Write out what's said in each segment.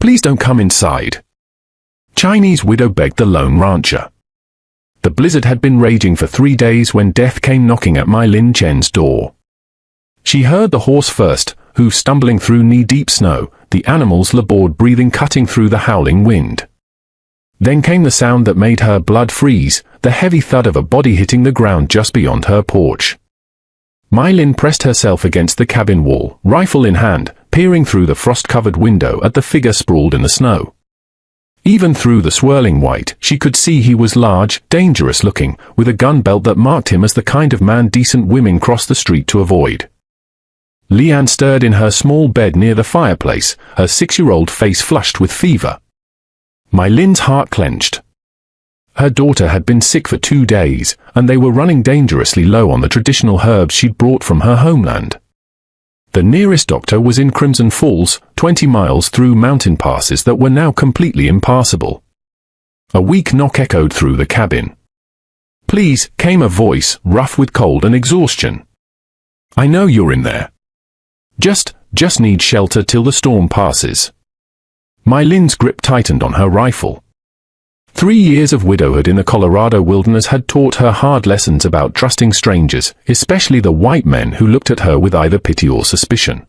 Please don't come inside. Chinese widow begged the lone rancher. The blizzard had been raging for 3 days when death came knocking at Mai Lin Chen's door. She heard the horse first, hooves stumbling through knee-deep snow, the animal's labored breathing cutting through the howling wind. Then came the sound that made her blood freeze, the heavy thud of a body hitting the ground just beyond her porch. Mai Lin pressed herself against the cabin wall, rifle in hand, peering through the frost-covered window at the figure sprawled in the snow. Even through the swirling white, she could see he was large, dangerous-looking, with a gun belt that marked him as the kind of man decent women cross the street to avoid. Lian stirred in her small bed near the fireplace, her 6-year-old face flushed with fever. Mai Lin's heart clenched. Her daughter had been sick for 2 days, and they were running dangerously low on the traditional herbs she'd brought from her homeland. The nearest doctor was in Crimson Falls, 20 miles through mountain passes that were now completely impassable. A weak knock echoed through the cabin. "Please," came a voice, rough with cold and exhaustion. "I know you're in there. Just need shelter till the storm passes." Mai Lin's grip tightened on her rifle. 3 years of widowhood in the Colorado wilderness had taught her hard lessons about trusting strangers, especially the white men who looked at her with either pity or suspicion.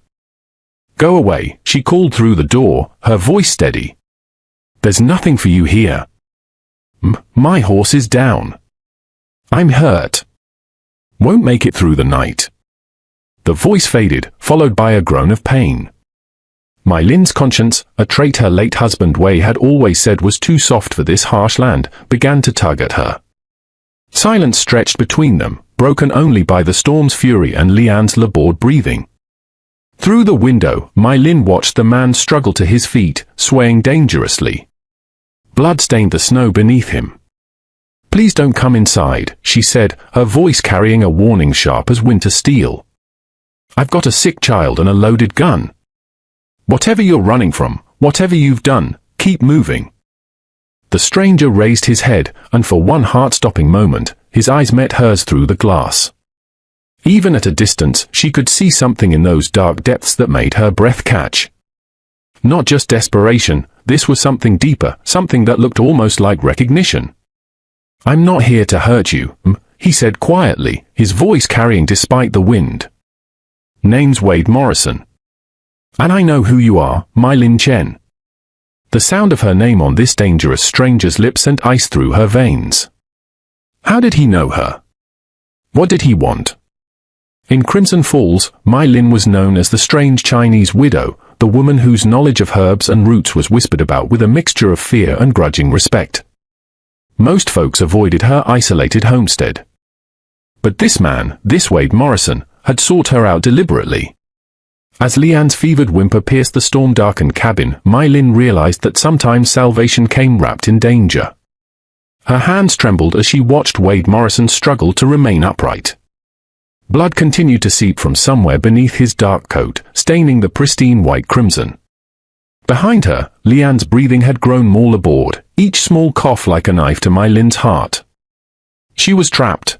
"Go away," she called through the door, her voice steady. "There's nothing for you here. My horse is down. I'm hurt. Won't make it through the night." The voice faded, followed by a groan of pain. Mai Lin's conscience, a trait her late husband Wei had always said was too soft for this harsh land, began to tug at her. Silence stretched between them, broken only by the storm's fury and Lian's labored breathing. Through the window, Mai Lin watched the man struggle to his feet, swaying dangerously. Blood stained the snow beneath him. "Please don't come inside," she said, her voice carrying a warning sharp as winter steel. "I've got a sick child and a loaded gun. Whatever you're running from, whatever you've done, keep moving." The stranger raised his head, and for one heart-stopping moment, his eyes met hers through the glass. Even at a distance, she could see something in those dark depths that made her breath catch. Not just desperation, this was something deeper, something that looked almost like recognition. "I'm not here to hurt you," he said quietly, his voice carrying despite the wind. "Name's Wade Morrison. And I know who you are, Mai Lin Chen." The sound of her name on this dangerous stranger's lips sent ice through her veins. How did he know her? What did he want? In Crimson Falls, Mai Lin was known as the strange Chinese widow, the woman whose knowledge of herbs and roots was whispered about with a mixture of fear and grudging respect. Most folks avoided her isolated homestead. But this man, this Wade Morrison, had sought her out deliberately. As Lian's fevered whimper pierced the storm-darkened cabin, Mai Lin realized that sometimes salvation came wrapped in danger. Her hands trembled as she watched Wade Morrison struggle to remain upright. Blood continued to seep from somewhere beneath his dark coat, staining the pristine white crimson. Behind her, Lian's breathing had grown more labored, each small cough like a knife to Mai Lin's heart. She was trapped.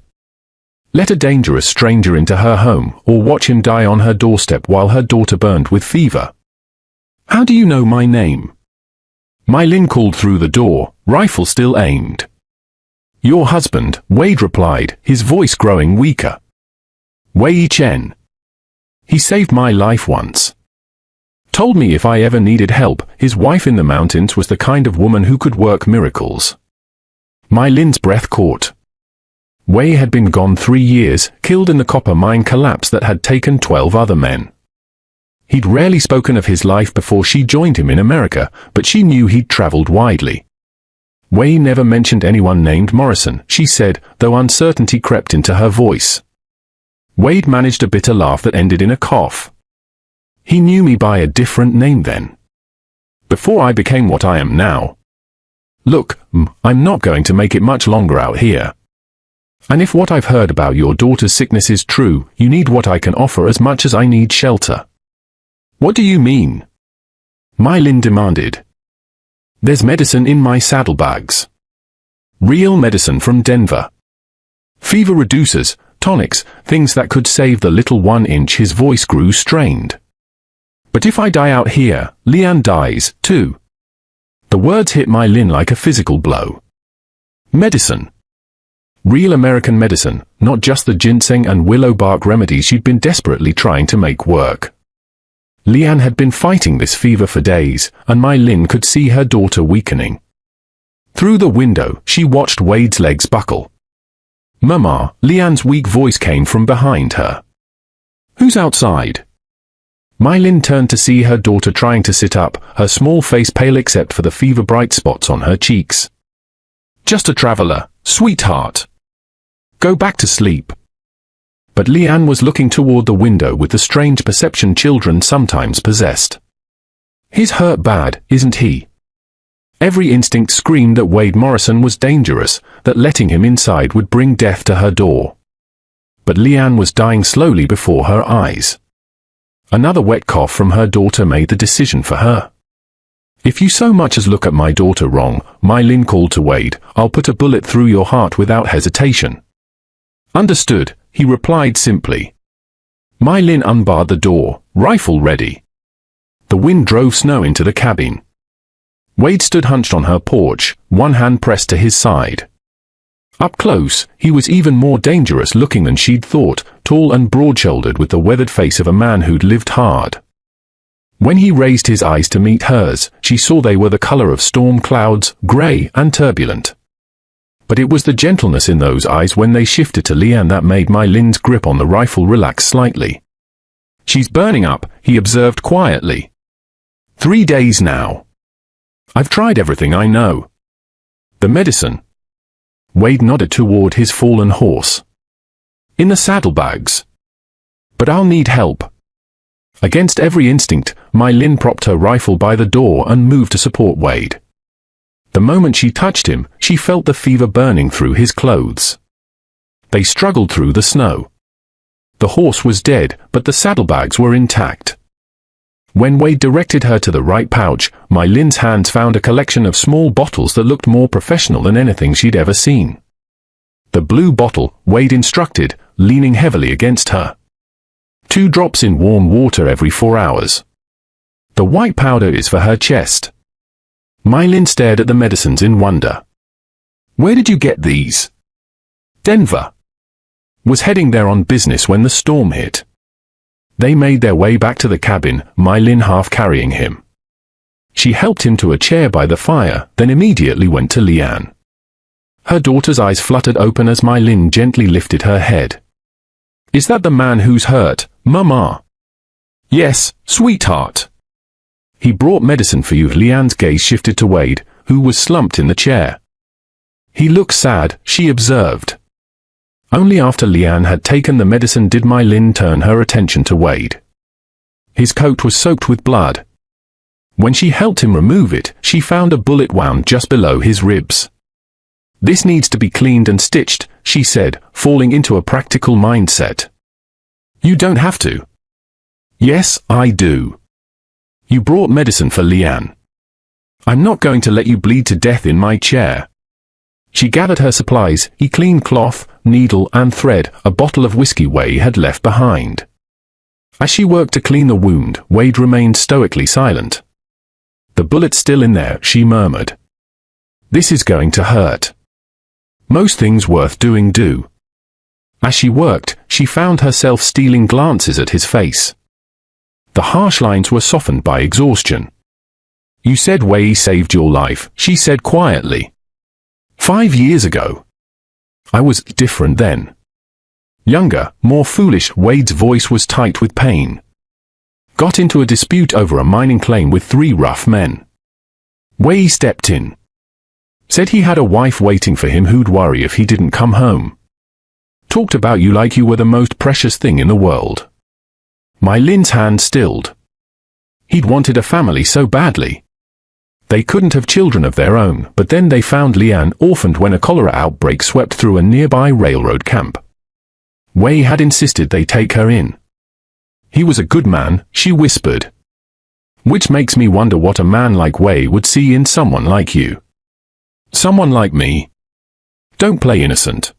Let a dangerous stranger into her home, or watch him die on her doorstep while her daughter burned with fever. "How do you know my name?" Mai Lin called through the door, rifle still aimed. "Your husband," Wade replied, his voice growing weaker. "Wei Chen. He saved my life once. Told me if I ever needed help, his wife in the mountains was the kind of woman who could work miracles." Mai Lin's breath caught. Wei had been gone 3 years, killed in the copper mine collapse that had taken 12 other men. He'd rarely spoken of his life before she joined him in America, but she knew he'd traveled widely. Wei never mentioned anyone named Morrison, she said, though uncertainty crept into her voice. Wade managed a bitter laugh that ended in a cough. "He knew me by a different name then. Before I became what I am now. Look, I'm not going to make it much longer out here. And if what I've heard about your daughter's sickness is true, you need what I can offer as much as I need shelter." "What do you mean?" Mai Lin demanded. "There's medicine in my saddlebags. Real medicine from Denver. Fever reducers, tonics, things that could save the little 1 inch." His voice grew strained. "But if I die out here, Lian dies, too. The words hit my Lin like a physical blow. Medicine. Real American medicine, not just the ginseng and willow bark remedies she'd been desperately trying to make work. Lian had been fighting this fever for days, and my Lin could see her daughter weakening. Through the window, she watched Wade's legs buckle. "Mama," Lian's weak voice came from behind her. "Who's outside?" My Lin turned to see her daughter trying to sit up, her small face pale except for the fever-bright spots on her cheeks. "Just a traveler, sweetheart. Go back to sleep." But Lian was looking toward the window with the strange perception children sometimes possessed. "He's hurt bad, isn't he?" Every instinct screamed that Wade Morrison was dangerous, that letting him inside would bring death to her door. But Lian was dying slowly before her eyes. Another wet cough from her daughter made the decision for her. "If you so much as look at my daughter wrong," my Lin called to Wade, "I'll put a bullet through your heart without hesitation." "Understood," he replied simply. My Lin unbarred the door, rifle ready. The wind drove snow into the cabin. Wade stood hunched on her porch, one hand pressed to his side. Up close, he was even more dangerous looking than she'd thought, tall and broad-shouldered with the weathered face of a man who'd lived hard. When he raised his eyes to meet hers, she saw they were the color of storm clouds, gray and turbulent. But it was the gentleness in those eyes when they shifted to Lian that made my Lin's grip on the rifle relax slightly. "She's burning up," he observed quietly. 3 days now. I've tried everything I know." "The medicine?" Wade nodded toward his fallen horse. "In the saddlebags. But I'll need help." Against every instinct, my Lin propped her rifle by the door and moved to support Wade. The moment she touched him, she felt the fever burning through his clothes. They struggled through the snow. The horse was dead, but the saddlebags were intact. When Wade directed her to the right pouch, my Lin's hands found a collection of small bottles that looked more professional than anything she'd ever seen. "The blue bottle," Wade instructed, leaning heavily against her. 2 drops in warm water every 4 hours. "The white powder is for her chest." My Lin stared at the medicines in wonder. "Where did you get these?" "Denver. Was heading there on business when the storm hit." They made their way back to the cabin, my Lin half carrying him. She helped him to a chair by the fire, then immediately went to Lian. Her daughter's eyes fluttered open as my Lin gently lifted her head. "Is that the man who's hurt, Mama?" "Yes, sweetheart. He brought medicine for you." Lian's gaze shifted to Wade, who was slumped in the chair. "He looks sad," she observed. Only after Lian had taken the medicine did my Lin turn her attention to Wade. His coat was soaked with blood. When she helped him remove it, she found a bullet wound just below his ribs. "This needs to be cleaned and stitched," she said, falling into a practical mindset. "You don't have to." "Yes, I do. You brought medicine for Lian. I'm not going to let you bleed to death in my chair." She gathered her supplies, a clean cloth, needle and thread, a bottle of whiskey Wade had left behind. As she worked to clean the wound, Wade remained stoically silent. "The bullet's still in there," she murmured. "This is going to hurt. Most things worth doing do." As she worked, she found herself stealing glances at his face. The harsh lines were softened by exhaustion. "You said Wei saved your life," she said quietly. 5 years ago. I was different then. Younger, more foolish. Wade's voice was tight with pain. Got into a dispute over a mining claim with 3 rough men. Wei stepped in. Said he had a wife waiting for him who'd worry if he didn't come home. Talked about you like you were the most precious thing in the world. My Lin's hand stilled. He'd wanted a family so badly. They couldn't have children of their own, but then they found Lian orphaned when a cholera outbreak swept through a nearby railroad camp. Wei had insisted they take her in. He was a good man, she whispered. Which makes me wonder what a man like Wei would see in someone like you. Someone like me. Don't play innocent.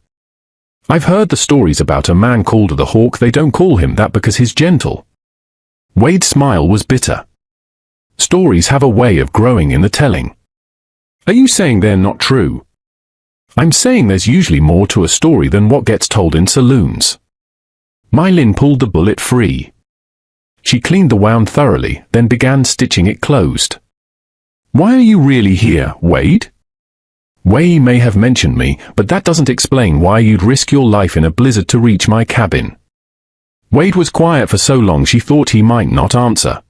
I've heard the stories about a man called the Hawk. They don't call him that because he's gentle. Wade's smile was bitter. Stories have a way of growing in the telling. Are you saying they're not true? I'm saying there's usually more to a story than what gets told in saloons. My Lin pulled the bullet free. She cleaned the wound thoroughly, then began stitching it closed. Why are you really here, Wade? Wei may have mentioned me, but that doesn't explain why you'd risk your life in a blizzard to reach my cabin. Wade was quiet for so long she thought he might not answer.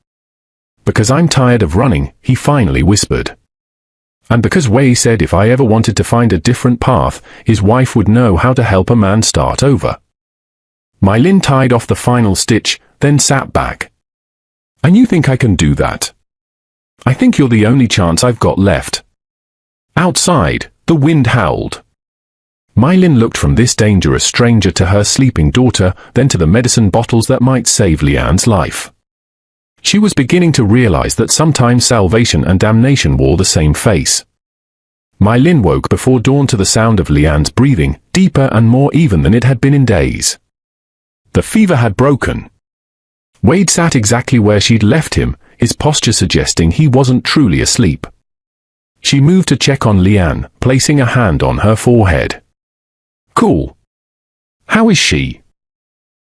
Because I'm tired of running, he finally whispered. And because Wei said if I ever wanted to find a different path, his wife would know how to help a man start over. My Lin tied off the final stitch, then sat back. And you think I can do that? I think you're the only chance I've got left. Outside, the wind howled. My Lin looked from this dangerous stranger to her sleeping daughter, then to the medicine bottles that might save Lian's life. She was beginning to realize that sometimes salvation and damnation wore the same face. My Lin woke before dawn to the sound of Lian's breathing, deeper and more even than it had been in days. The fever had broken. Wade sat exactly where she'd left him, his posture suggesting he wasn't truly asleep. She moved to check on Lian, placing a hand on her forehead. Cool. How is she?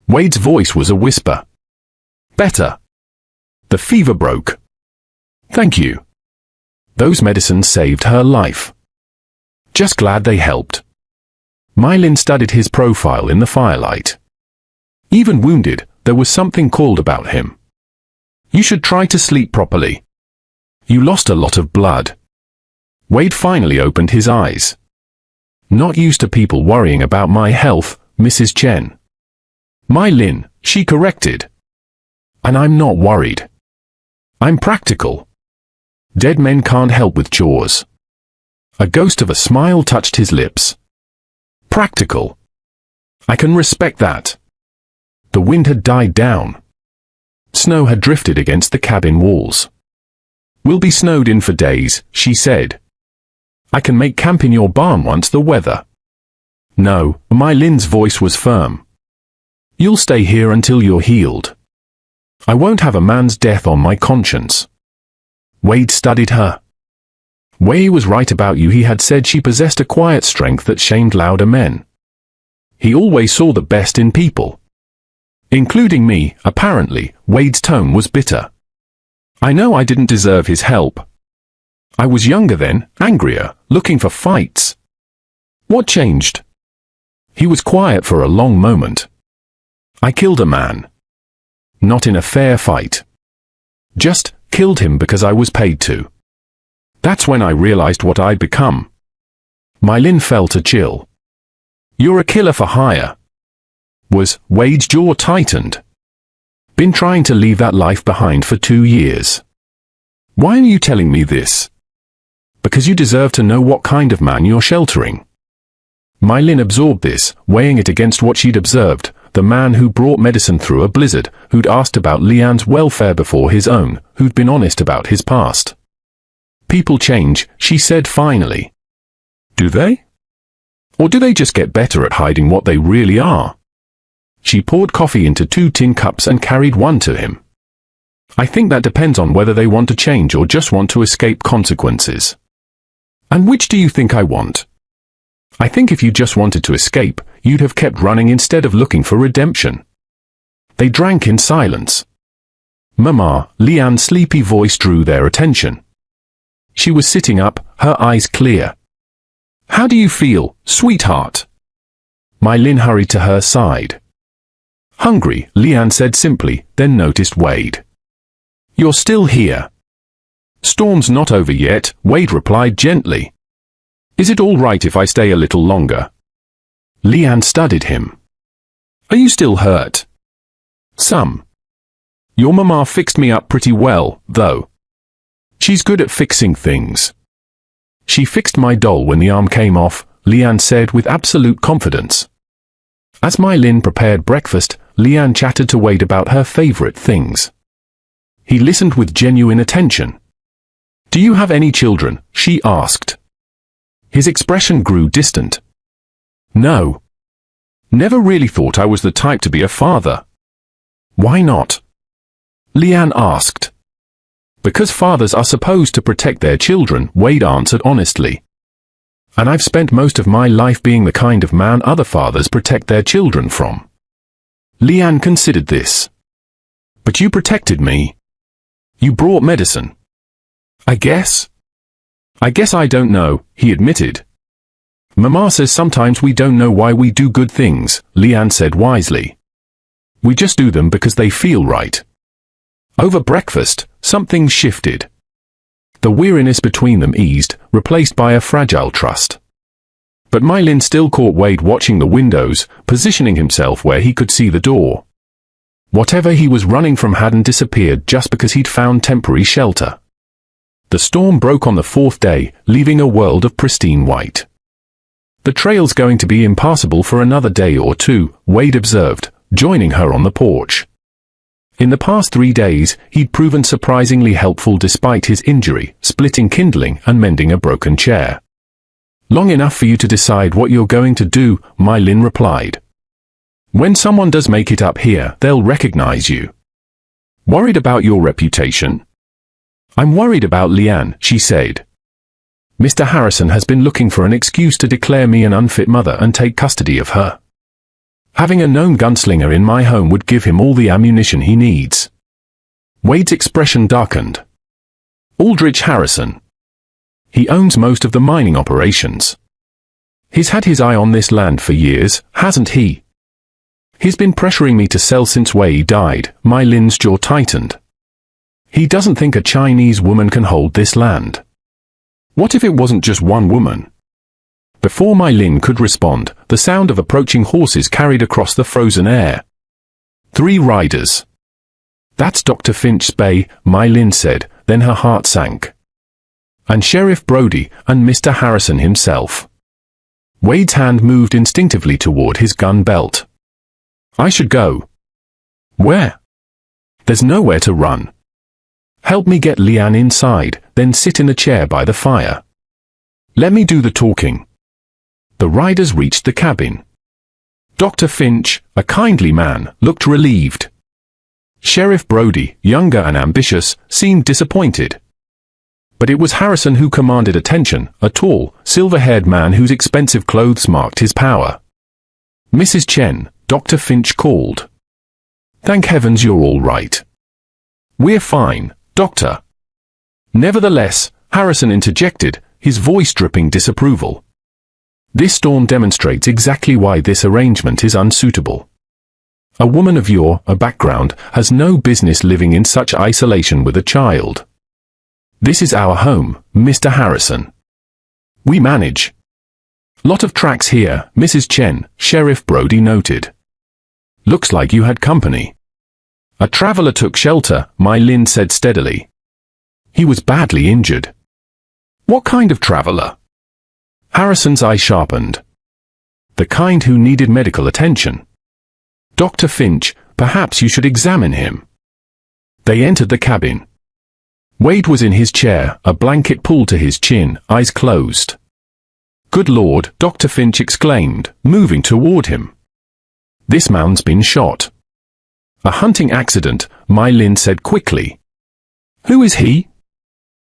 Wade's voice was a whisper. Better. The fever broke. Thank you. Those medicines saved her life. Just glad they helped. My Lin studied his profile in the firelight. Even wounded, there was something cold about him. You should try to sleep properly. You lost a lot of blood. Wade finally opened his eyes. Not used to people worrying about my health, Mrs. Chen. My Lin, she corrected. And I'm not worried. I'm practical. Dead men can't help with chores. A ghost of a smile touched his lips. Practical. I can respect that. The wind had died down. Snow had drifted against the cabin walls. We'll be snowed in for days, she said. I can make camp in your barn once the weather. No, my Lin's voice was firm. You'll stay here until you're healed. I won't have a man's death on my conscience. Wade studied her. Wei was right about you. He had said she possessed a quiet strength that shamed louder men. He always saw the best in people. Including me, apparently. Wade's tone was bitter. I know I didn't deserve his help. I was younger then, angrier, looking for fights. What changed? He was quiet for a long moment. I killed a man. Not in a fair fight. Just killed him because I was paid to. That's when I realized what I'd become. My Lin felt a chill. You're a killer for hire. Was Wade's jaw tightened? Been trying to leave that life behind for 2 years. Why are you telling me this? Because you deserve to know what kind of man you're sheltering. My Lin absorbed this, weighing it against what she'd observed, the man who brought medicine through a blizzard, who'd asked about Lian's welfare before his own, who'd been honest about his past. People change, she said finally. Do they? Or do they just get better at hiding what they really are? She poured coffee into 2 tin cups and carried one to him. I think that depends on whether they want to change or just want to escape consequences. And which do you think I want? I think if you just wanted to escape, you'd have kept running instead of looking for redemption. They drank in silence. Mama, Lian's sleepy voice drew their attention. She was sitting up, her eyes clear. How do you feel, sweetheart? My Lin hurried to her side. Hungry, Lian said simply, then noticed Wade. You're still here. Storm's not over yet, Wade replied gently. Is it all right if I stay a little longer? Lian studied him. Are you still hurt? Some. Your mama fixed me up pretty well, though. She's good at fixing things. She fixed my doll when the arm came off, Lian said with absolute confidence. As My Lin prepared breakfast, Lian chatted to Wade about her favorite things. He listened with genuine attention. Do you have any children? She asked. His expression grew distant. No. Never really thought I was the type to be a father. Why not? Lian asked. Because fathers are supposed to protect their children, Wade answered honestly. And I've spent most of my life being the kind of man other fathers protect their children from. Leanne considered this. But you protected me. You brought medicine. I guess I don't know, he admitted. Mama says sometimes we don't know why we do good things, Leanne said wisely. We just do them because they feel right. Over breakfast, something shifted. The weariness between them eased, replaced by a fragile trust. But Mylin still caught Wade watching the windows, positioning himself where he could see the door. Whatever he was running from hadn't disappeared just because he'd found temporary shelter. The storm broke on the fourth day, leaving a world of pristine white. The trail's going to be impassable for another day or two, Wade observed, joining her on the porch. In the past 3 days, he'd proven surprisingly helpful despite his injury, splitting kindling and mending a broken chair. Long enough for you to decide what you're going to do, Mylin replied. When someone does make it up here, they'll recognize you. Worried about your reputation? I'm worried about Leanne, she said. Mr. Harrison has been looking for an excuse to declare me an unfit mother and take custody of her. Having a known gunslinger in my home would give him all the ammunition he needs. Wade's expression darkened. Aldrich Harrison. He owns most of the mining operations. He's had his eye on this land for years, hasn't he? He's been pressuring me to sell since Wade died, Mylin's jaw tightened. He doesn't think a Chinese woman can hold this land. What if it wasn't just one woman? Before Mylin could respond, the sound of approaching horses carried across the frozen air. 3 riders. That's Dr. Finch's bay, Mylin said, then her heart sank. And Sheriff Brody, and Mr. Harrison himself. Wade's hand moved instinctively toward his gun belt. I should go. Where? There's nowhere to run. Help me get Leanne inside, then sit in a chair by the fire. Let me do the talking. The riders reached the cabin. Dr. Finch, a kindly man, looked relieved. Sheriff Brody, younger and ambitious, seemed disappointed. But it was Harrison who commanded attention, a tall, silver-haired man whose expensive clothes marked his power. Mrs. Chen, Dr. Finch called. Thank heavens you're all right. We're fine, Doctor. Nevertheless, Harrison interjected, his voice dripping disapproval. This storm demonstrates exactly why this arrangement is unsuitable. A woman of your background has no business living in such isolation with a child. This is our home, Mr. Harrison. We manage. Lot of tracks here, Mrs. Chen, Sheriff Brody noted. Looks like you had company. A traveler took shelter, Mylin said steadily. He was badly injured. What kind of traveler? Harrison's eye sharpened. The kind who needed medical attention. Dr. Finch, perhaps you should examine him. They entered the cabin. Wade was in his chair, a blanket pulled to his chin, eyes closed. Good Lord, Dr. Finch exclaimed, moving toward him. This man's been shot. A hunting accident, Mylin said quickly. Who is he?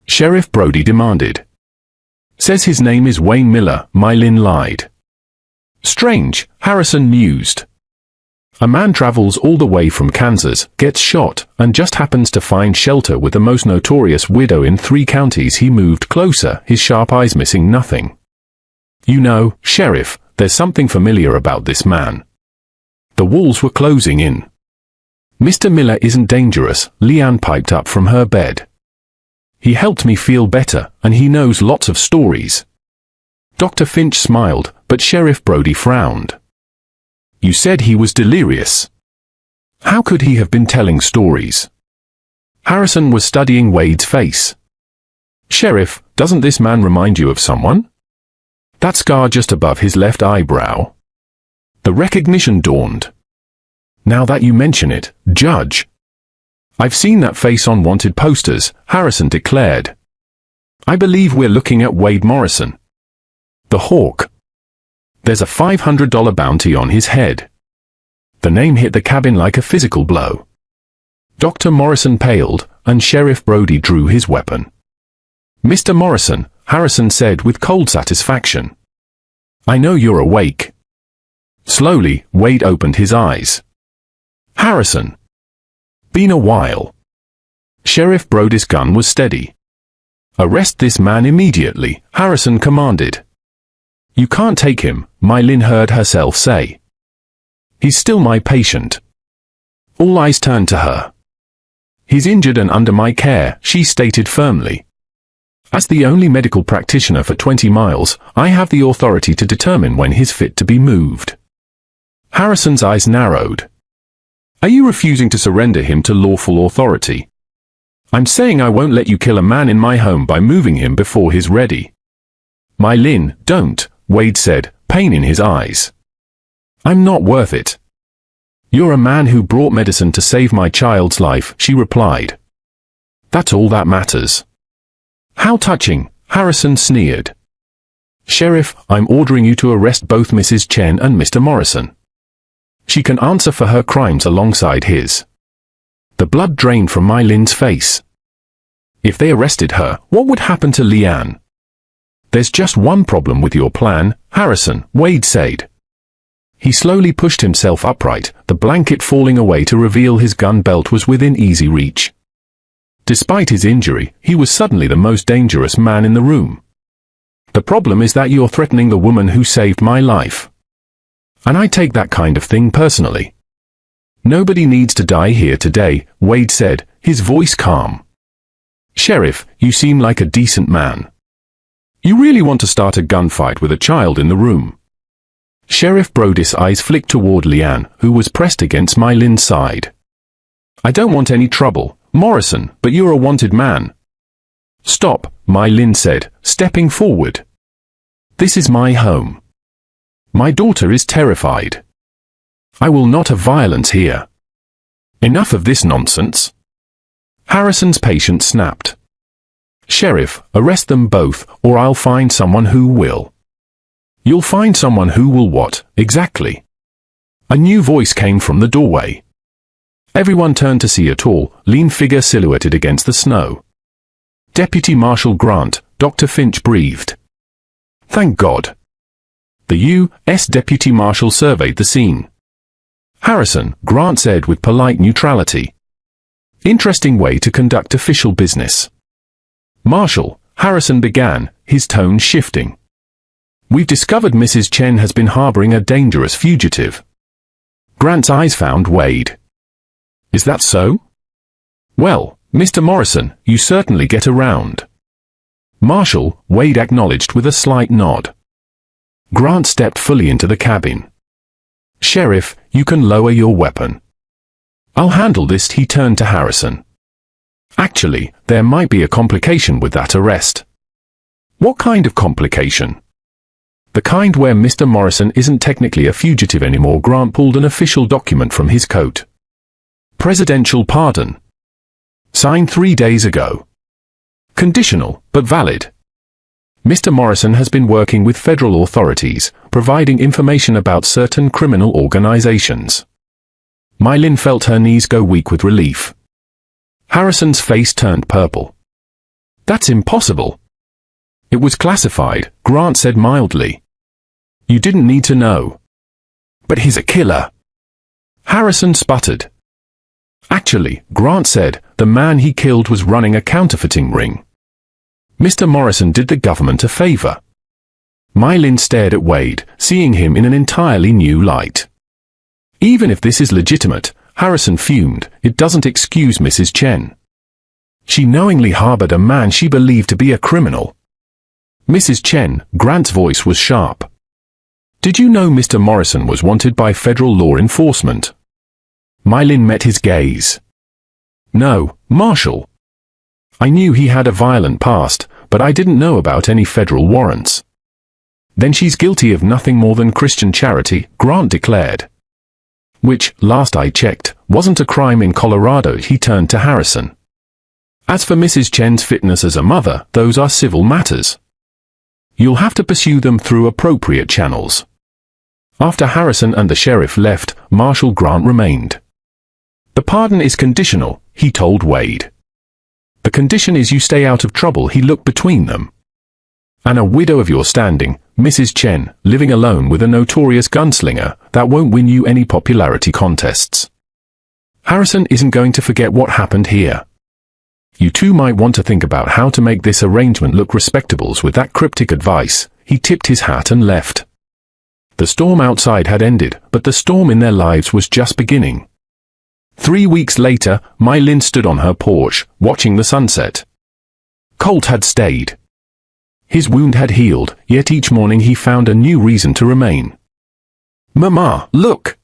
Sheriff Brody demanded. Says his name is Wayne Miller, Mylin lied. Strange, Harrison mused. A man travels all the way from Kansas, gets shot, and just happens to find shelter with the most notorious widow in 3 counties. He moved closer, his sharp eyes missing nothing. You know, Sheriff, there's something familiar about this man. The walls were closing in. Mr. Miller isn't dangerous, Leanne piped up from her bed. He helped me feel better, and he knows lots of stories. Dr. Finch smiled, but Sheriff Brody frowned. You said he was delirious. How could he have been telling stories? Harrison was studying Wade's face. Sheriff, doesn't this man remind you of someone? That scar just above his left eyebrow. The recognition dawned. Now that you mention it, Judge. I've seen that face on wanted posters, Harrison declared. I believe we're looking at Wade Morrison. The Hawk. There's a $500 bounty on his head. The name hit the cabin like a physical blow. Dr. Morrison paled, and Sheriff Brody drew his weapon. "Mr. Morrison," Harrison said with cold satisfaction. "I know you're awake." Slowly, Wade opened his eyes. "Harrison." "Been a while." Sheriff Brody's gun was steady. "Arrest this man immediately," Harrison commanded. "You can't take him," Mylin heard herself say. "He's still my patient." All eyes turned to her. "He's injured and under my care," she stated firmly. "As the only medical practitioner for 20 miles, I have the authority to determine when he's fit to be moved." Harrison's eyes narrowed. "Are you refusing to surrender him to lawful authority?" "I'm saying I won't let you kill a man in my home by moving him before he's ready." "Mylin, don't," Wade said, pain in his eyes. "I'm not worth it." "You're a man who brought medicine to save my child's life," she replied. "That's all that matters." "How touching," Harrison sneered. "Sheriff, I'm ordering you to arrest both Mrs. Chen and Mr. Morrison. She can answer for her crimes alongside his." The blood drained from Mylin's face. If they arrested her, what would happen to Leanne? "There's just one problem with your plan, Harrison," Wade said. He slowly pushed himself upright, the blanket falling away to reveal his gun belt was within easy reach. Despite his injury, he was suddenly the most dangerous man in the room. "The problem is that you're threatening the woman who saved my life. And I take that kind of thing personally." "Nobody needs to die here today," Wade said, his voice calm. "Sheriff, you seem like a decent man. You really want to start a gunfight with a child in the room?" Sheriff Brody's eyes flicked toward Leanne, who was pressed against Mylin's side. "I don't want any trouble, Morrison, but you're a wanted man." "Stop," Mylin said, stepping forward. "This is my home. My daughter is terrified. I will not have violence here. Enough of this nonsense." Harrison's patience snapped. "Sheriff, arrest them both, or I'll find someone who will." "You'll find someone who will what, exactly?" A new voice came from the doorway. Everyone turned to see a tall, lean figure silhouetted against the snow. "Deputy Marshal Grant," Dr. Finch breathed. "Thank God." The U.S. Deputy Marshal surveyed the scene. "Harrison," Grant said with polite neutrality. "Interesting way to conduct official business." "Marshal," Harrison began, his tone shifting. "We've discovered Mrs. Chen has been harboring a dangerous fugitive." Grant's eyes found Wade. "Is that so?" "Well, Mr. Morrison, you certainly get around." "Marshal," Wade acknowledged with a slight nod. Grant stepped fully into the cabin. "Sheriff, you can lower your weapon. I'll handle this." He turned to Harrison. "Actually, there might be a complication with that arrest." "What kind of complication?" "The kind where Mr. Morrison isn't technically a fugitive anymore." Grant pulled an official document from his coat. "Presidential pardon. Signed 3 days ago. Conditional, but valid. Mr. Morrison has been working with federal authorities, providing information about certain criminal organizations." Mylin felt her knees go weak with relief. Harrison's face turned purple. "That's impossible." "It was classified," Grant said mildly. "You didn't need to know." "But he's a killer." Harrison sputtered. "Actually," Grant said, "the man he killed was running a counterfeiting ring. Mr. Morrison did the government a favor." Mylin stared at Wade, seeing him in an entirely new light. "Even if this is legitimate," Harrison fumed, "it doesn't excuse Mrs. Chen. She knowingly harbored a man she believed to be a criminal." "Mrs. Chen," Grant's voice was sharp. "Did you know Mr. Morrison was wanted by federal law enforcement?" Mylin met his gaze. "No, Marshal. I knew he had a violent past, but I didn't know about any federal warrants." "Then she's guilty of nothing more than Christian charity," Grant declared. "Which, last I checked, wasn't a crime in Colorado." He turned to Harrison. "As for Mrs. Chen's fitness as a mother, those are civil matters. You'll have to pursue them through appropriate channels." After Harrison and the sheriff left, Marshal Grant remained. "The pardon is conditional," he told Wade. The condition is you stay out of trouble. He looked between them. And a widow of your standing, Mrs. Chen, living alone with a notorious gunslinger, that won't win you any popularity contests. Harrison isn't going to forget what happened here. You two might want to think about how to make this arrangement look respectable. With that cryptic advice, he tipped his hat and left. The storm outside had ended, but the storm in their lives was just beginning. 3 weeks later, Mai Lin stood on her porch, watching the sunset. Colt had stayed. His wound had healed, yet each morning he found a new reason to remain. "Mama, look!"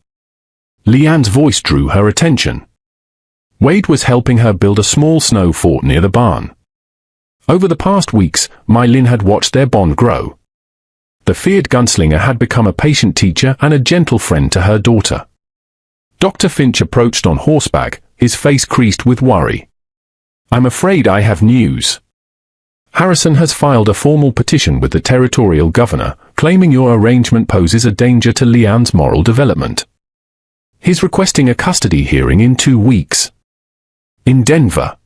Leanne's voice drew her attention. Wade was helping her build a small snow fort near the barn. Over the past weeks, Mai Lin had watched their bond grow. The feared gunslinger had become a patient teacher and a gentle friend to her daughter. Dr. Finch approached on horseback, his face creased with worry. "I'm afraid I have news. Harrison has filed a formal petition with the territorial governor, claiming your arrangement poses a danger to Leanne's moral development. He's requesting a custody hearing in 2 weeks. In Denver."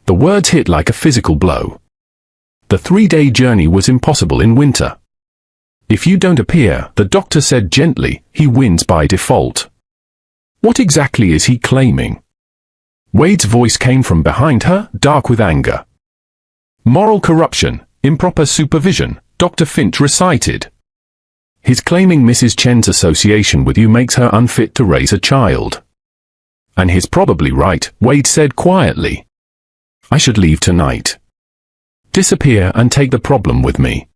The words hit like a physical blow. The 3-day journey was impossible in winter. "If you don't appear," the doctor said gently, "he wins by default." What exactly is he claiming? Wade's voice came from behind her, dark with anger. "Moral corruption, improper supervision," Dr. Finch recited. "He's claiming Mrs. Chen's association with you makes her unfit to raise a child." "And he's probably right," Wade said quietly. "I should leave tonight. Disappear and take the problem with me."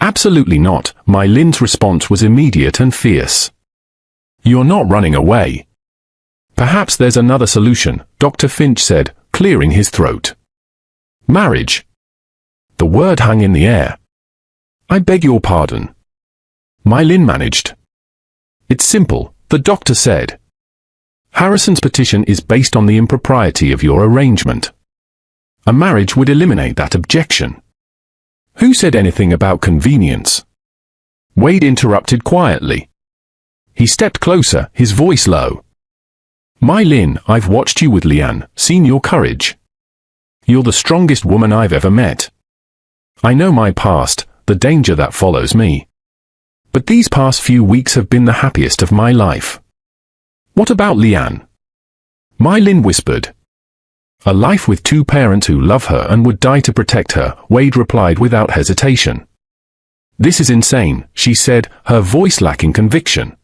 "Absolutely not," Mai Lin's response was immediate and fierce. "You're not running away." "Perhaps there's another solution," Dr. Finch said, clearing his throat. "Marriage." The word hung in the air. "I beg your pardon." Mai Lin managed. "It's simple," the doctor said. "Harrison's petition is based on the impropriety of your arrangement. A marriage would eliminate that objection." "Who said anything about convenience?" Wade interrupted quietly. He stepped closer, his voice low. "Mai Lin, I've watched you with Leanne, seen your courage. You're the strongest woman I've ever met. I know my past, the danger that follows me. But these past few weeks have been the happiest of my life." "What about Leanne?" Mai Lin whispered. "A life with 2 parents who love her and would die to protect her," Wade replied without hesitation. "This is insane," she said, her voice lacking conviction.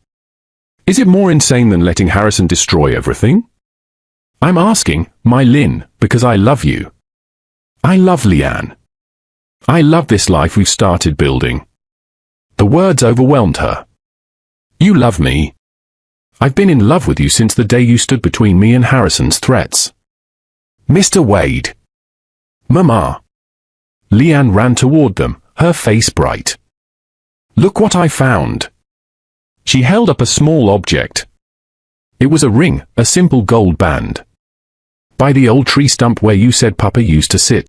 "Is it more insane than letting Harrison destroy everything?" "I'm asking, Mai Lin, because I love you. I love Leanne. I love this life we've started building." The words overwhelmed her. "You love me. I've been in love with you since the day you stood between me and Harrison's threats." "Mr. Wade." "Mama." Leanne ran toward them, her face bright. "Look what I found." She held up a small object. It was a ring, a simple gold band. "By the old tree stump where you said Papa used to sit."